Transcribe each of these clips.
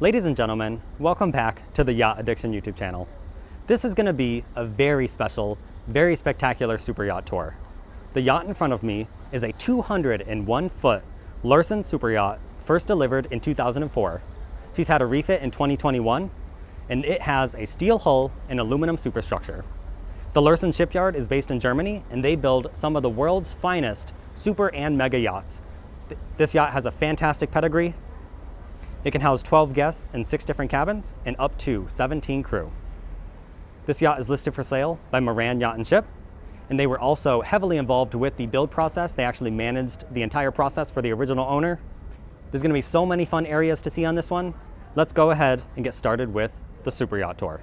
Ladies and gentlemen, welcome back to the Yacht Addiction YouTube channel. This is going to be a very special, very spectacular super yacht tour. The yacht in front of me is a 201-foot Lurssen SuperYacht, first delivered in 2004. She's had a refit in 2021, and it has a steel hull and aluminum superstructure. The Lurssen shipyard is based in Germany, and they build some of the world's finest super and mega yachts. This yacht has a fantastic pedigree. It can house 12 guests in 6 different cabins and up to 17 crew. This yacht is listed for sale by Moran Yacht and Ship, and they were also heavily involved with the build process. They actually managed the entire process for the original owner. There's going to be so many fun areas to see on this one. Let's go ahead and get started with the super yacht tour.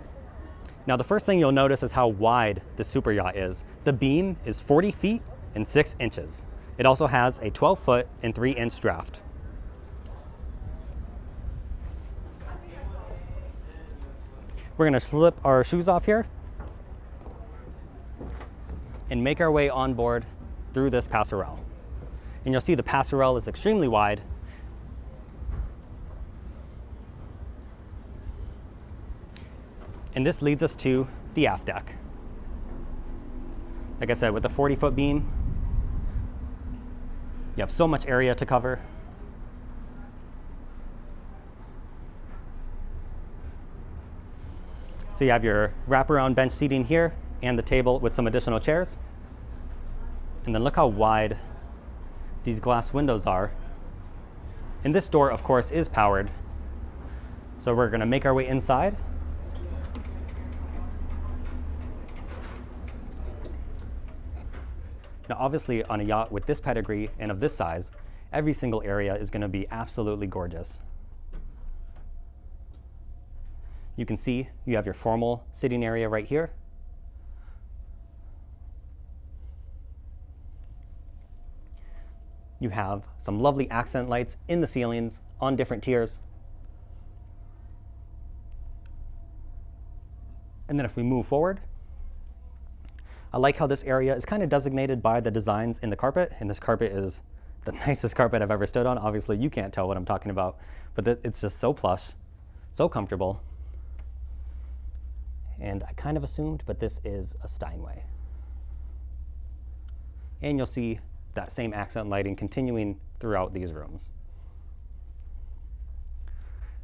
Now, the first thing you'll notice is how wide the super yacht is. The beam is 40 feet and 6 inches. It also has a 12-foot and 3-inch draft. We're going to slip our shoes off here and make our way on board through this passerelle. And you'll see the passerelle is extremely wide. And this leads us to the aft deck. Like I said, with the 40-foot beam, you have so much area to cover. So you have your wraparound bench seating here and the table with some additional chairs. And then look how wide these glass windows are. And this door, of course, is powered. So we're going to make our way inside. Now, obviously, on a yacht with this pedigree and of this size, every single area is going to be absolutely gorgeous. You can see you have your formal sitting area right here. You have some lovely accent lights in the ceilings on different tiers. And then if we move forward, I like how this area is kind of designated by the designs in the carpet, and this carpet is the nicest carpet I've ever stood on. Obviously, you can't tell what I'm talking about, but it's just so plush, so comfortable. And I kind of assumed, but this is a Steinway. And you'll see that same accent lighting continuing throughout these rooms.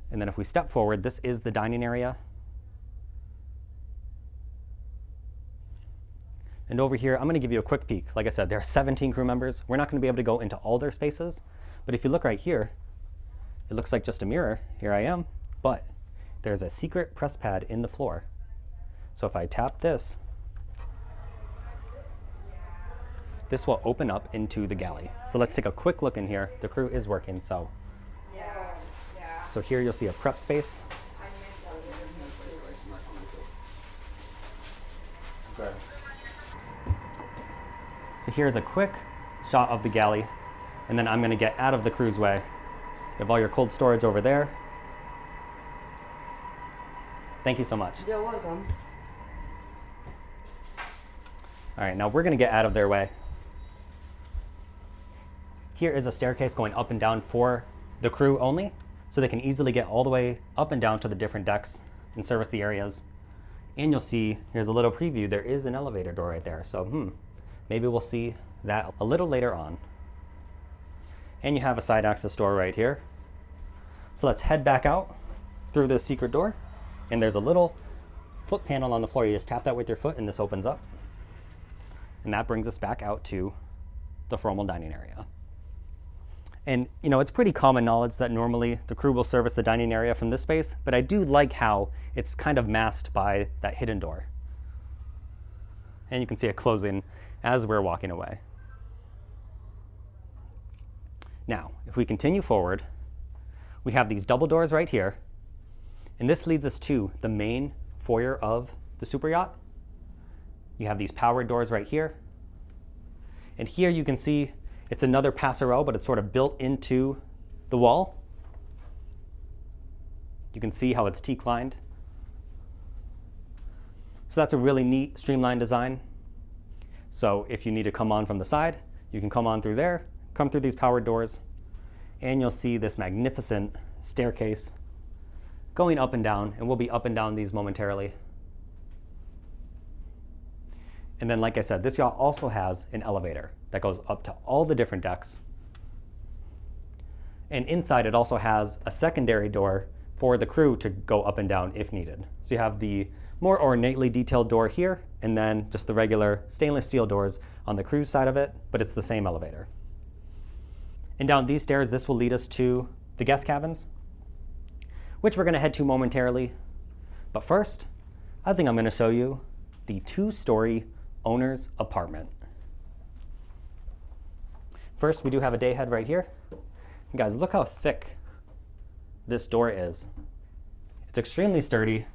And then if we step forward, this is the dining area. And over here, I'm going to give you a quick peek. Like I said, there are 17 crew members. We're not going to be able to go into all their spaces. But if you look right here, it looks like just a mirror. Here I am. But there's a secret press pad in the floor. So if I tap this, this will open up into the galley. So let's take a quick look in here. The crew is working, so here you'll see a prep space. So here's a quick shot of the galley, and then I'm going to get out of the crew's way. You have all your cold storage over there. Thank you so much. You're welcome. All right, now we're going to get out of their way. Here is a staircase going up and down for the crew only, so they can easily get all the way up and down to the different decks and service the areas. And you'll see, here's a little preview, there is an elevator door right there. So maybe we'll see that a little later on. And you have a side access door right here. So let's head back out through this secret door. And there's a little foot panel on the floor. You just tap that with your foot and this opens up. And that brings us back out to the formal dining area. And you know, it's pretty common knowledge that normally the crew will service the dining area from this space, but I do like how it's kind of masked by that hidden door. And you can see it closing as we're walking away. Now, if we continue forward, we have these double doors right here, and this leads us to the main foyer of the super yacht. You have these powered doors right here. And here you can see it's another passerelle, but it's sort of built into the wall. You can see how it's teak-lined. So that's a really neat, streamlined design. So if you need to come on from the side, you can come on through there, come through these powered doors, and you'll see this magnificent staircase going up and down, and we'll be up and down these momentarily. And then, like I said, this yacht also has an elevator that goes up to all the different decks. And inside it also has a secondary door for the crew to go up and down if needed. So you have the more ornately detailed door here, and then just the regular stainless steel doors on the crew's side of it, but it's the same elevator. And down these stairs, this will lead us to the guest cabins, which we're gonna head to momentarily. But first, I think I'm gonna show you the 2-story owner's apartment. First, we do have a day head right here. And guys, look how thick this door is. It's extremely sturdy.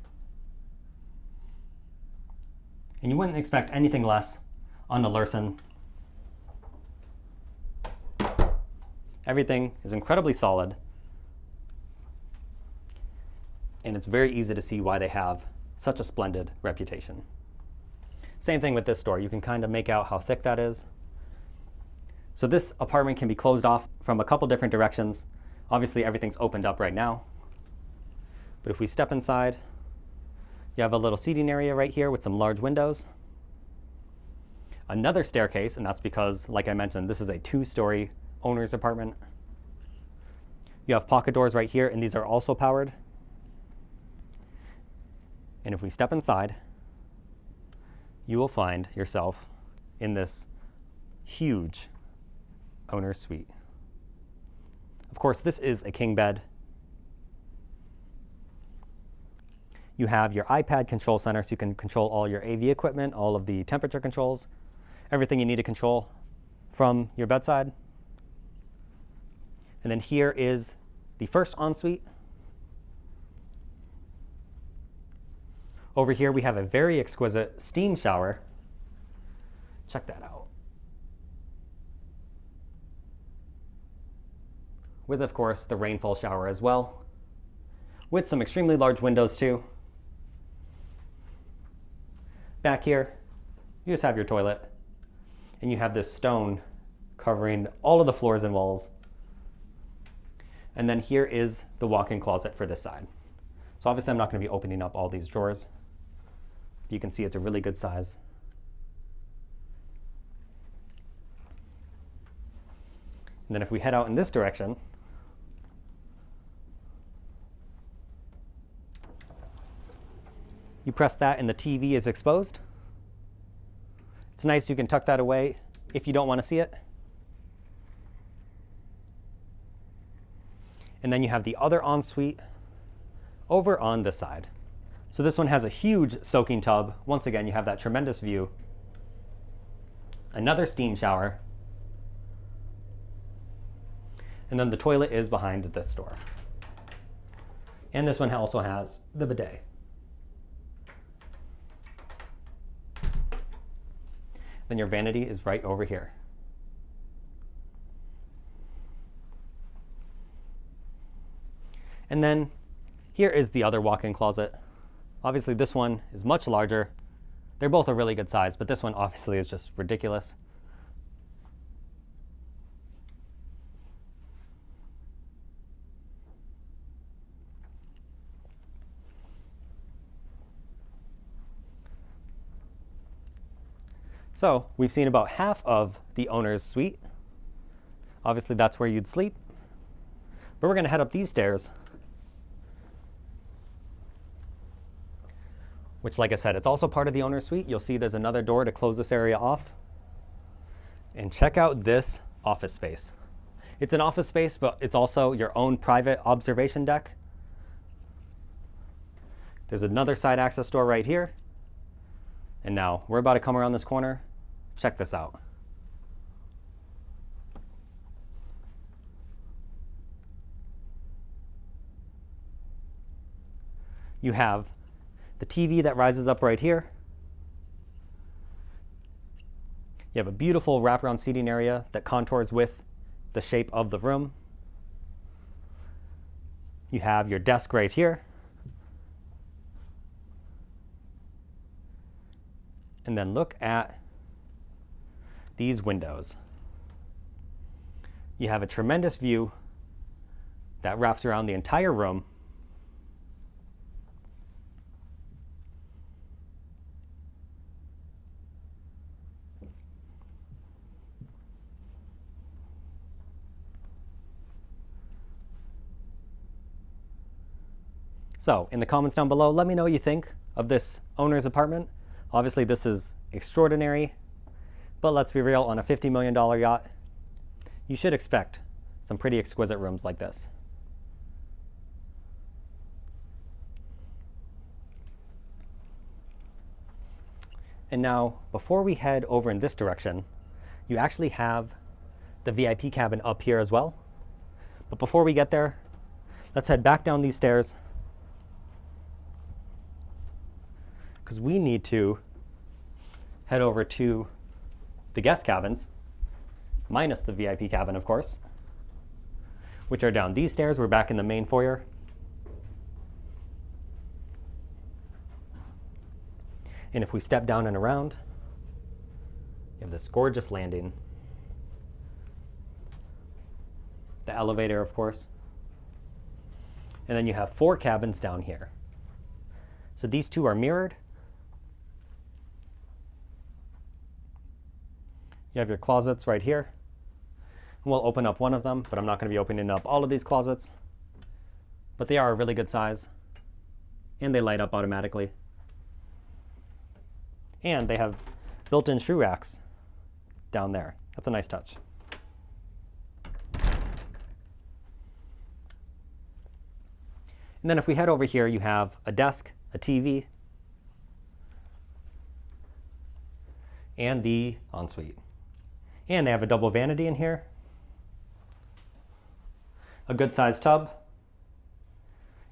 And you wouldn't expect anything less on the Lurssen. Everything is incredibly solid. And it's very easy to see why they have such a splendid reputation. Same thing with this door. You can kind of make out how thick that is. So this apartment can be closed off from a couple different directions. Obviously, everything's opened up right now. But if we step inside, you have a little seating area right here with some large windows. Another staircase, and that's because, like I mentioned, this is a 2-story owner's apartment. You have pocket doors right here, and these are also powered. And if we step inside, you will find yourself in this huge owner's suite. Of course, this is a king bed. You have your iPad control center, so you can control all your AV equipment, all of the temperature controls, everything you need to control from your bedside. And then here is the first ensuite. Over here we have a very exquisite steam shower. Check that out. With, of course, the rainfall shower as well, with some extremely large windows too. Back here, you just have your toilet, and you have this stone covering all of the floors and walls. And then here is the walk-in closet for this side. So obviously I'm not going to be opening up all these drawers. You can see it's a really good size. And then if we head out in this direction, you press that and the TV is exposed. It's nice, you can tuck that away if you don't want to see it. And then you have the other ensuite over on this side. So this one has a huge soaking tub. Once again, you have that tremendous view. Another steam shower. And then the toilet is behind this door. And this one also has the bidet. Then your vanity is right over here. And then here is the other walk-in closet. Obviously this one is much larger. They're both a really good size, but this one obviously is just ridiculous. So we've seen about half of the owner's suite. Obviously that's where you'd sleep. But we're gonna head up these stairs, which, like I said, it's also part of the owner's suite. You'll see there's another door to close this area off. And check out this office space. It's an office space, but it's also your own private observation deck. There's another side access door right here. And now we're about to come around this corner. Check this out. You have the TV that rises up right here. You have a beautiful wraparound seating area that contours with the shape of the room. You have your desk right here. And then look at these windows. You have a tremendous view that wraps around the entire room. So in the comments down below, let me know what you think of this owner's apartment. Obviously this is extraordinary, but let's be real, on a $50 million yacht, you should expect some pretty exquisite rooms like this. And now, before we head over in this direction, you actually have the VIP cabin up here as well. But before we get there, let's head back down these stairs, because we need to head over to the guest cabins, minus the VIP cabin, of course, which are down these stairs. We're back in the main foyer. And if we step down and around, you have this gorgeous landing. The elevator, of course. And then you have 4 cabins down here. So these 2 are mirrored. You have your closets right here. And we'll open up one of them, but I'm not going to be opening up all of these closets. But they are a really good size. And they light up automatically. And they have built-in shoe racks down there. That's a nice touch. And then if we head over here, you have a desk, a TV, and the ensuite. And they have a double vanity in here, a good-sized tub,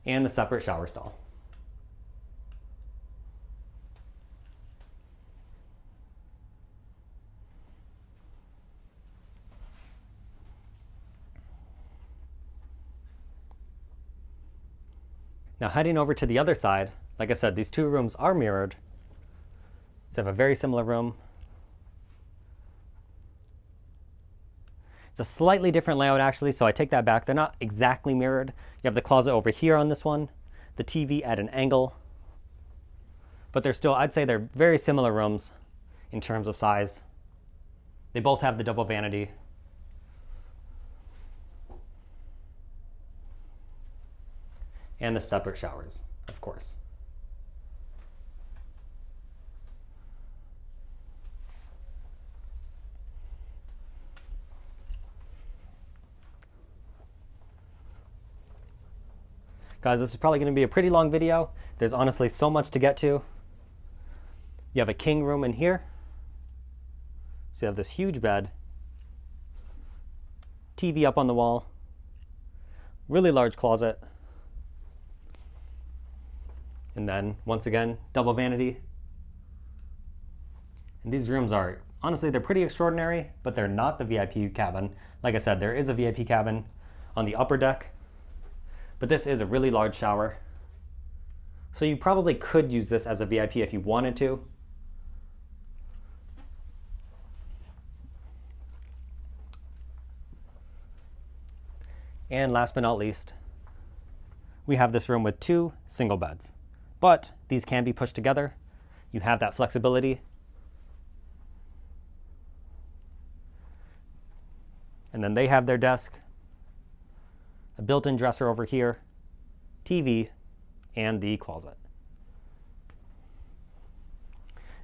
and a separate shower stall. Now heading over to the other side, like I said, these 2 rooms are mirrored. So they have a very similar room. It's a slightly different layout actually, so I take that back. They're not exactly mirrored. You have the closet over here on this one, the TV at an angle. But they're still, I'd say they're very similar rooms in terms of size. They both have the double vanity. And the separate showers, of course. Guys, this is probably going to be a pretty long video. There's honestly so much to get to. You have a king room in here. So you have this huge bed, TV up on the wall, really large closet, and then once again, double vanity. And these rooms are, honestly, they're pretty extraordinary, but they're not the VIP cabin. Like I said, there is a VIP cabin on the upper deck, but this is a really large shower. So you probably could use this as a VIP if you wanted to. And last but not least, we have this room with 2 single beds, but these can be pushed together. You have that flexibility. And then they have their desk, a built-in dresser over here, TV, and the closet.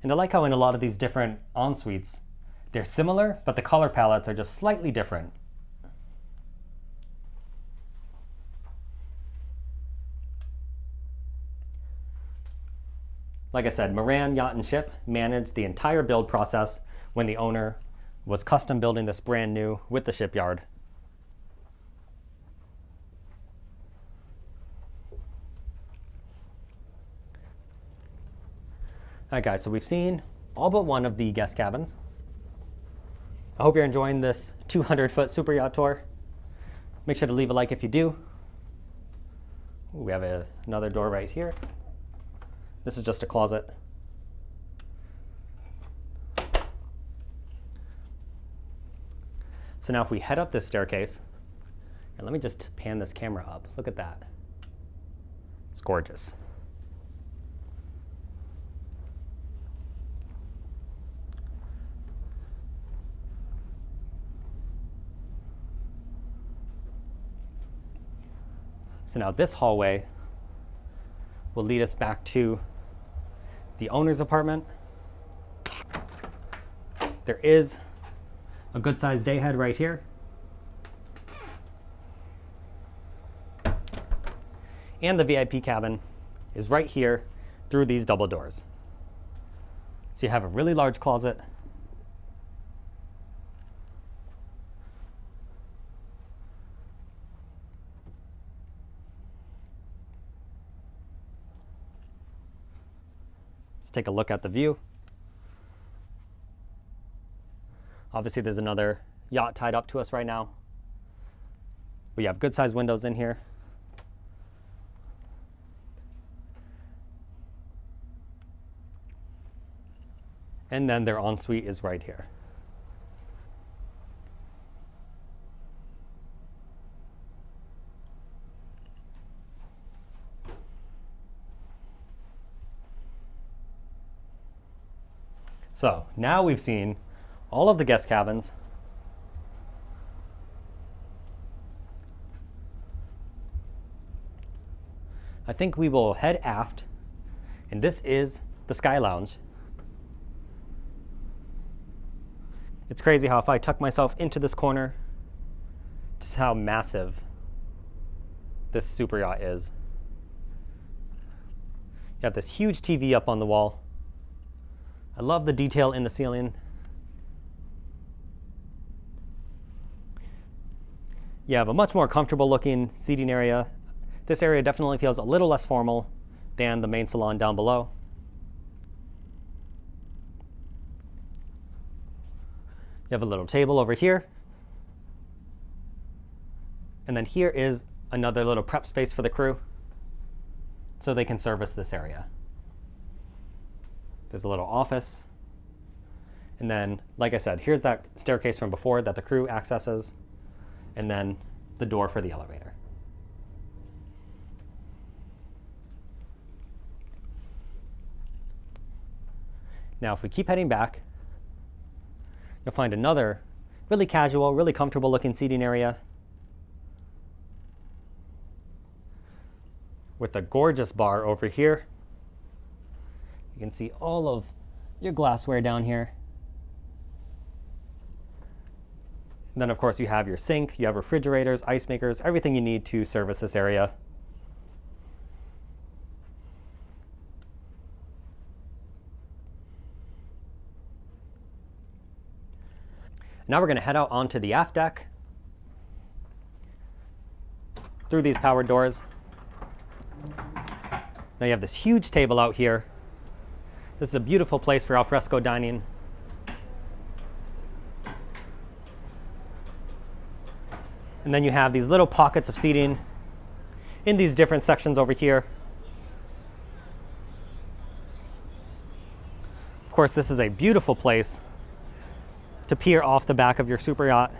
And I like how in a lot of these different en-suites, they're similar, but the color palettes are just slightly different. Like I said, Moran Yacht and Ship managed the entire build process when the owner was custom building this brand new with the shipyard. Alright guys, so we've seen all but one of the guest cabins. I hope you're enjoying this 200-foot super yacht tour. Make sure to leave a like if you do. Ooh, we have another door right here. This is just a closet. So now if we head up this staircase, and let me just pan this camera up. Look at that. It's gorgeous. So now this hallway will lead us back to the owner's apartment. There is a good sized day head right here. And the VIP cabin is right here through these double doors. So you have a really large closet. Let's take a look at the view. Obviously there's another yacht tied up to us right now. We have good sized windows in here. And then their ensuite is right here. So now we've seen all of the guest cabins. I think we will head aft, and this is the Skylounge. It's crazy how if I tuck myself into this corner, just how massive this super yacht is. You have this huge TV up on the wall. I love the detail in the ceiling. You have a much more comfortable looking seating area. This area definitely feels a little less formal than the main salon down below. You have a little table over here. And then here is another little prep space for the crew so they can service this area. There's a little office. And then, like I said, here's that staircase from before that the crew accesses. And then the door for the elevator. Now, if we keep heading back, you'll find another really casual, really comfortable looking seating area with a gorgeous bar over here. You can see all of your glassware down here. And then of course you have your sink, you have refrigerators, ice makers, everything you need to service this area. Now we're going to head out onto the aft deck through these powered doors. Now you have this huge table out here. This is a beautiful place for alfresco dining. And then you have these little pockets of seating in these different sections over here. Of course, this is a beautiful place to peer off the back of your super yacht.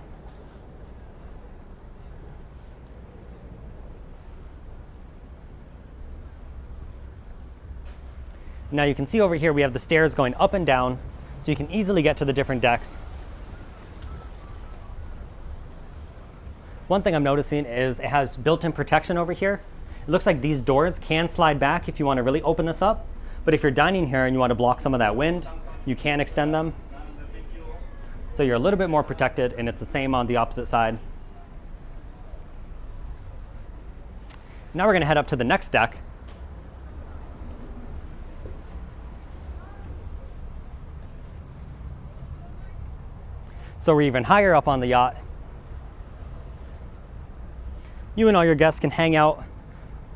Now you can see over here we have the stairs going up and down, so you can easily get to the different decks. One thing I'm noticing is it has built-in protection over here. It looks like these doors can slide back if you want to really open this up, but if you're dining here and you want to block some of that wind, you can extend them. So you're a little bit more protected, and it's the same on the opposite side. Now we're going to head up to the next deck. So we're even higher up on the yacht. You and all your guests can hang out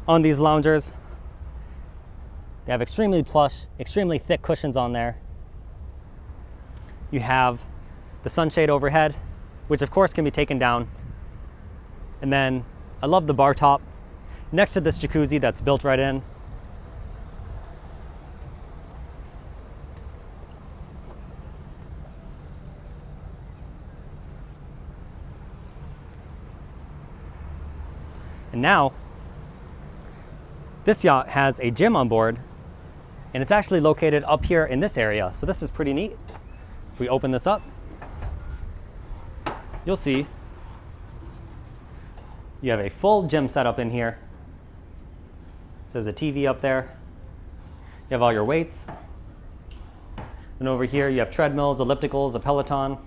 on these loungers. They have extremely plush, extremely thick cushions on there. You have the sunshade overhead, which of course can be taken down. And then I love the bar top next to this jacuzzi that's built right in. And now, this yacht has a gym on board, and it's actually located up here in this area. So this is pretty neat. If we open this up, you'll see you have a full gym setup in here. So there's a TV up there. You have all your weights. And over here you have treadmills, ellipticals, a Peloton.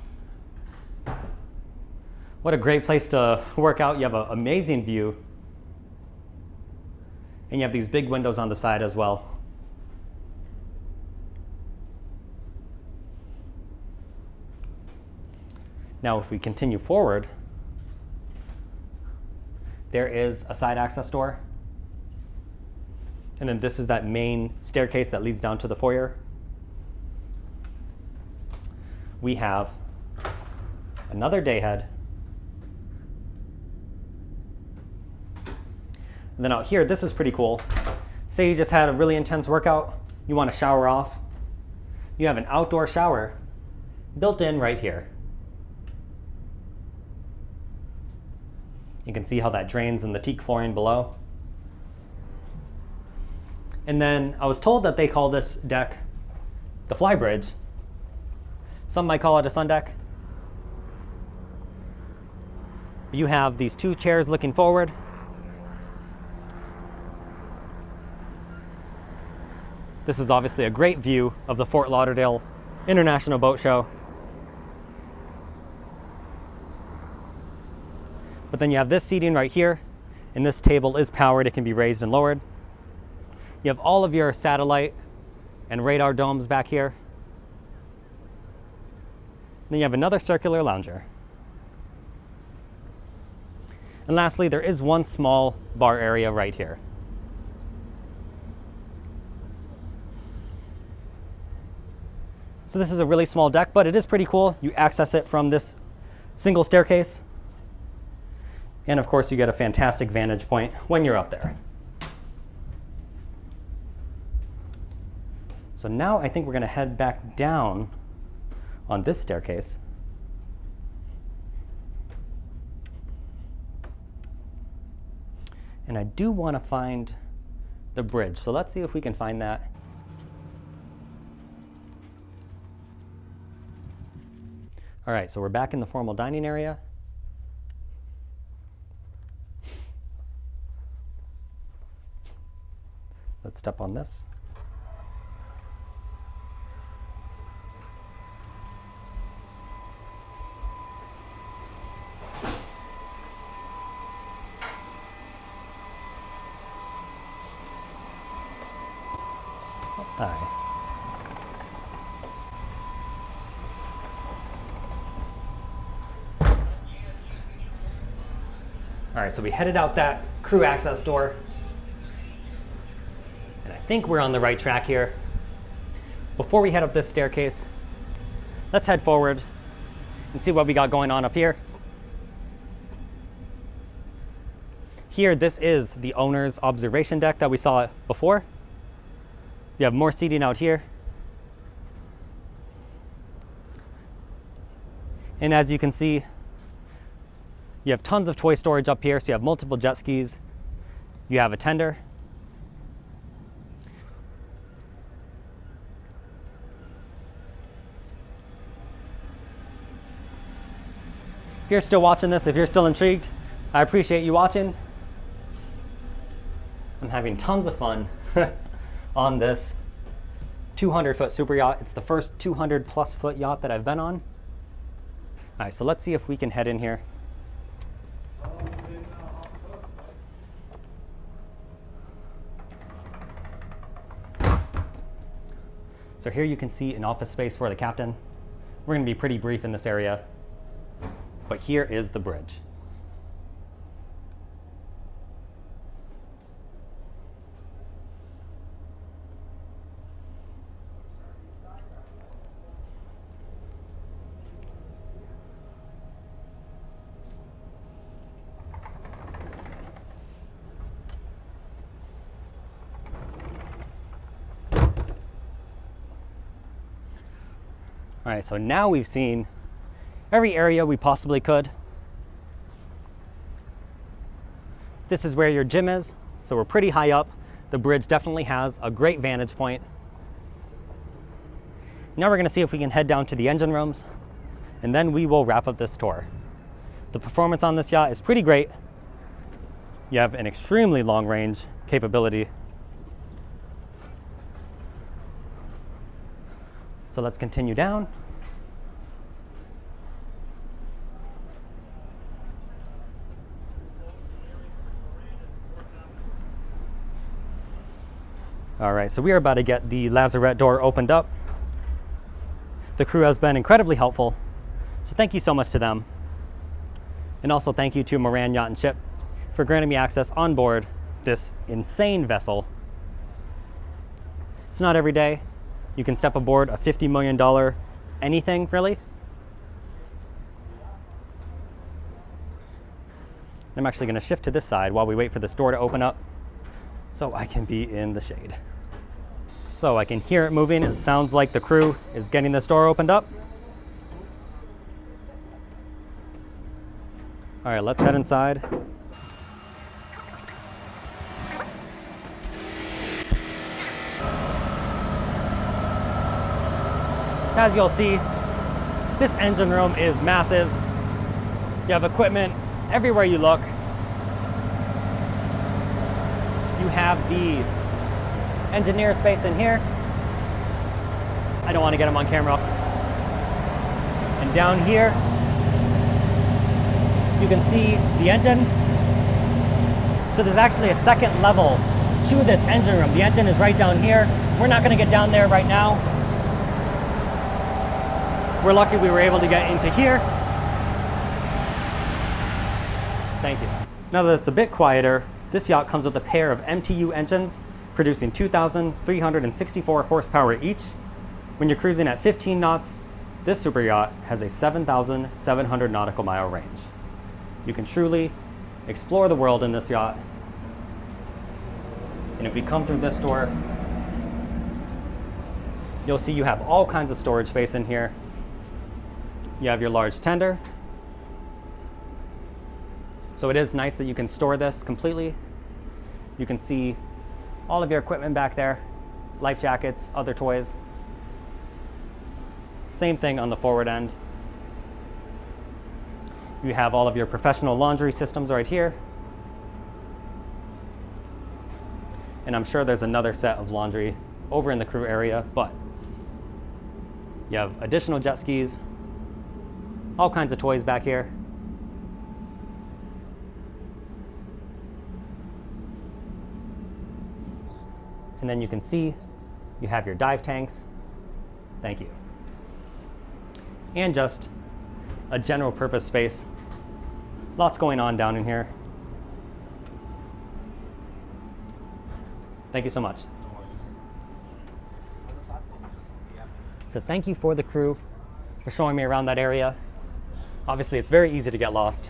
What a great place to work out. You have an amazing view. And you have these big windows on the side as well. Now if we continue forward, there is a side access door. And then this is that main staircase that leads down to the foyer. We have another day head. And then out here, this is pretty cool. Say you just had a really intense workout, you want to shower off. You have an outdoor shower built in right here. You can see how that drains in the teak flooring below. And then I was told that they call this deck the fly bridge. Some might call it a sun deck. You have these two chairs looking forward. This is obviously a great view of the Fort Lauderdale International Boat Show. But then you have this seating right here, and this table is powered. It can be raised and lowered. You have all of your satellite and radar domes back here. Then you have another circular lounger. And lastly, there is one small bar area right here. So this is a really small deck, but it is pretty cool. You access it from this single staircase. And of course, you get a fantastic vantage point when you're up there. So now I think we're gonna head back down on this staircase. And I do wanna find the bridge. So let's see if we can find that. All right, so we're back in the formal dining area. Let's step on this. Hi. All right, so we headed out that crew access door. And I think we're on the right track here. Before we head up this staircase, let's head forward and see what we got going on up here. Here, this is the owner's observation deck that we saw before. You have more seating out here. And as you can see, you have tons of toy storage up here, so you have multiple jet skis. You have a tender. If you're still watching this, if you're still intrigued, I appreciate you watching. I'm having tons of fun on this 200-foot super yacht. It's the first 200-plus foot yacht that I've been on. All right, so let's see if we can head in here. So here you can see an office space for the captain. We're going to be pretty brief in this area, but here is the bridge. All right, so now we've seen every area we possibly could. This is where your gym is, so we're pretty high up. The bridge definitely has a great vantage point. Now we're gonna see if we can head down to the engine rooms, and then we will wrap up this tour. The performance on this yacht is pretty great. You have an extremely long range capability So let's continue down. All right, so we are about to get the Lazarette door opened up. The crew has been incredibly helpful, so thank you so much to them. And also thank you to Moran Yacht and Ship for granting me access on board this insane vessel. It's not every day you can step aboard a $50 million anything, really. I'm actually gonna shift to this side while we wait for this door to open up so I can be in the shade. So I can hear it moving. It sounds like the crew is getting this door opened up. All right, let's head inside. So as you'll see, this engine room is massive. You have equipment everywhere you look. You have the engineer space in here. I don't want to get him on camera. And down here, you can see the engine. So there's actually a second level to this engine room. The engine is right down here. We're not going to get down there right now. We're lucky we were able to get into here. Thank you. Now that it's a bit quieter, this yacht comes with a pair of MTU engines producing 2,364 horsepower each. When you're cruising at 15 knots, this super yacht has a 7,700 nautical mile range. You can truly explore the world in this yacht. And if we come through this door, you'll see you have all kinds of storage space in here. You have your large tender. So it is nice that you can store this completely. You can see all of your equipment back there, life jackets, other toys. Same thing on the forward end. You have all of your professional laundry systems right here. And I'm sure there's another set of laundry over in the crew area, but you have additional jet skis, all kinds of toys back here. And then you can see you have your dive tanks. Thank you. And just a general purpose space. Lots going on down in here. Thank you so much. So thank you for the crew for showing me around that area. Obviously, it's very easy to get lost.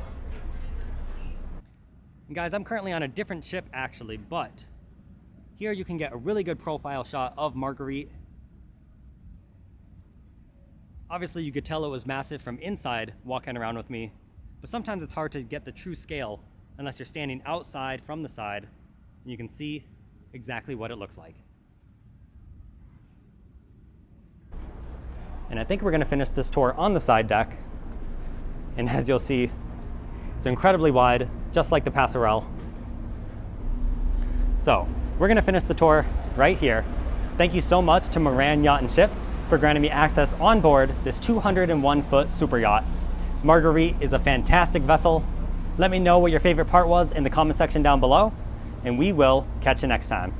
And guys, I'm currently on a different ship actually, but here you can get a really good profile shot of Marguerite. Obviously, you could tell it was massive from inside walking around with me, but sometimes it's hard to get the true scale unless you're standing outside from the side and you can see exactly what it looks like. And I think we're gonna finish this tour on the side deck. And as you'll see, it's incredibly wide, just like the Passerelle. So we're gonna finish the tour right here. Thank you so much to Moran Yacht and Ship for granting me access on board this 201-foot super yacht. Marguerite is a fantastic vessel. Let me know what your favorite part was in the comment section down below, and we will catch you next time.